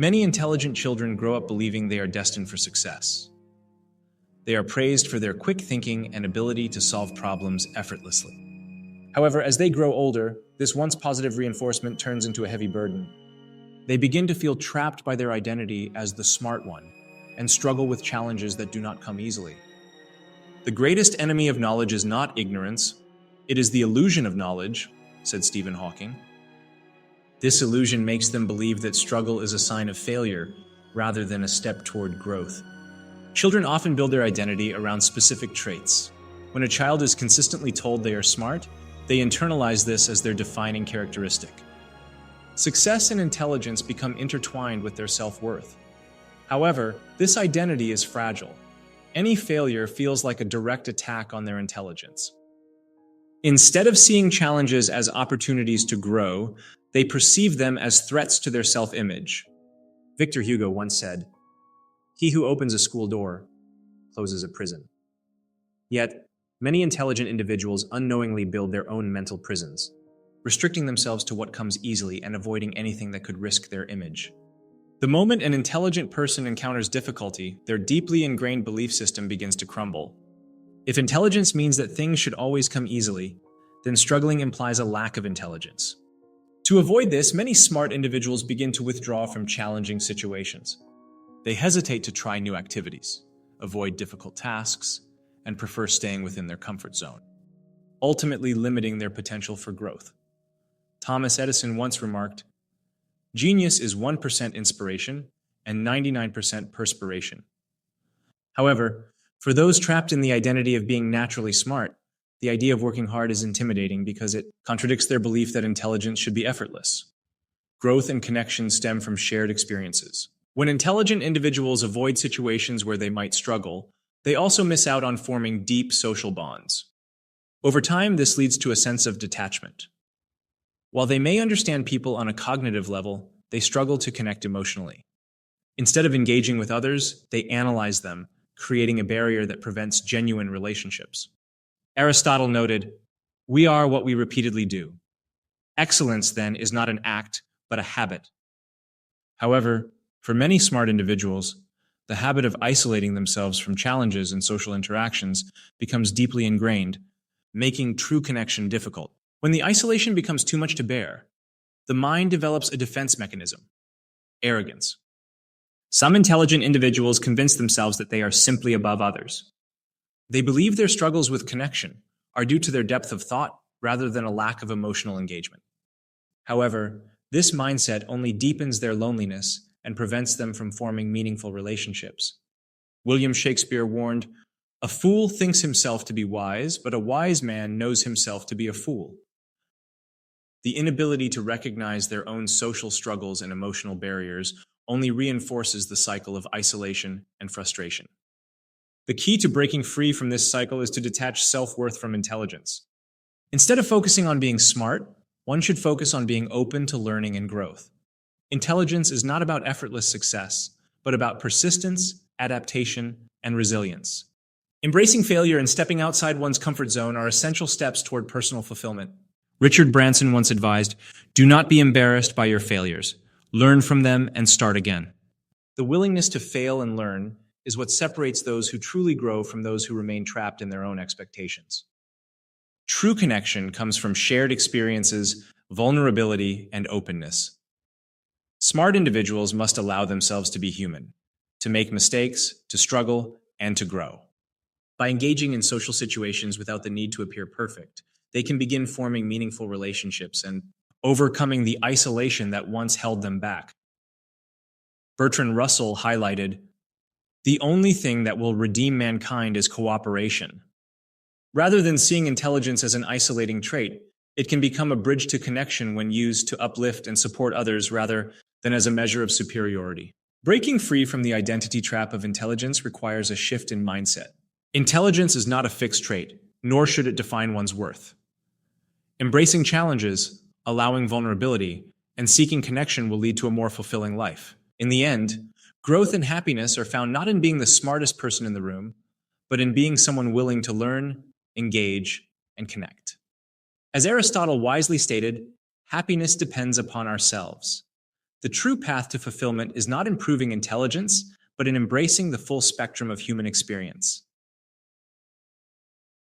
Many intelligent children grow up believing they are destined for success. They are praised for their quick thinking and ability to solve problems effortlessly. However, as they grow older, this once positive reinforcement turns into a heavy burden. They begin to feel trapped by their identity as the smart one and struggle with challenges that do not come easily. The greatest enemy of knowledge is not ignorance, it is the illusion of knowledge, said Stephen Hawking. This illusion makes them believe that struggle is a sign of failure rather than a step toward growth. Children often build their identity around specific traits. When a child is consistently told they are smart, they internalize this as their defining characteristic. Success and intelligence become intertwined with their self-worth. However, this identity is fragile. Any failure feels like a direct attack on their intelligence. Instead of seeing challenges as opportunities to grow, they perceive them as threats to their self-image. Victor Hugo once said, "He who opens a school door closes a prison." Yet, many intelligent individuals unknowingly build their own mental prisons, restricting themselves to what comes easily and avoiding anything that could risk their image. The moment an intelligent person encounters difficulty, their deeply ingrained belief system begins to crumble. If intelligence means that things should always come easily, then struggling implies a lack of intelligence. To avoid this, many smart individuals begin to withdraw from challenging situations. They hesitate to try new activities, avoid difficult tasks, and prefer staying within their comfort zone, ultimately limiting their potential for growth. Thomas Edison once remarked, "Genius is 1% inspiration and 99% perspiration." However, for those trapped in the identity of being naturally smart, the idea of working hard is intimidating because it contradicts their belief that intelligence should be effortless. Growth and connection stem from shared experiences. When intelligent individuals avoid situations where they might struggle, they also miss out on forming deep social bonds. Over time, this leads to a sense of detachment. While they may understand people on a cognitive level, they struggle to connect emotionally. Instead of engaging with others, they analyze them, creating a barrier that prevents genuine relationships. Aristotle noted, "We are what we repeatedly do." Excellence, then, is not an act, but a habit. However, for many smart individuals, the habit of isolating themselves from challenges and social interactions becomes deeply ingrained, making true connection difficult. When the isolation becomes too much to bear, the mind develops a defense mechanism: arrogance. Some intelligent individuals convince themselves that they are simply above others. They believe their struggles with connection are due to their depth of thought rather than a lack of emotional engagement. However, this mindset only deepens their loneliness and prevents them from forming meaningful relationships. William Shakespeare warned, "A fool thinks himself to be wise, but a wise man knows himself to be a fool." The inability to recognize their own social struggles and emotional barriers only reinforces the cycle of isolation and frustration. The key to breaking free from this cycle is to detach self-worth from intelligence. Instead of focusing on being smart, one should focus on being open to learning and growth. Intelligence is not about effortless success, but about persistence, adaptation, and resilience. Embracing failure and stepping outside one's comfort zone are essential steps toward personal fulfillment. Richard Branson once advised, "Do not be embarrassed by your failures. Learn from them and start again." The willingness to fail and learn is what separates those who truly grow from those who remain trapped in their own expectations. True connection comes from shared experiences, vulnerability, and openness. Smart individuals must allow themselves to be human, to make mistakes, to struggle, and to grow. By engaging in social situations without the need to appear perfect, they can begin forming meaningful relationships and overcoming the isolation that once held them back. Bertrand Russell highlighted, "The only thing that will redeem mankind is cooperation." Rather than seeing intelligence as an isolating trait, it can become a bridge to connection when used to uplift and support others rather than as a measure of superiority. Breaking free from the identity trap of intelligence requires a shift in mindset. Intelligence is not a fixed trait, nor should it define one's worth. Embracing challenges, allowing vulnerability, and seeking connection will lead to a more fulfilling life. In the end, growth and happiness are found not in being the smartest person in the room, but in being someone willing to learn, engage, and connect. As Aristotle wisely stated, happiness depends upon ourselves. The true path to fulfillment is not improving intelligence, but in embracing the full spectrum of human experience.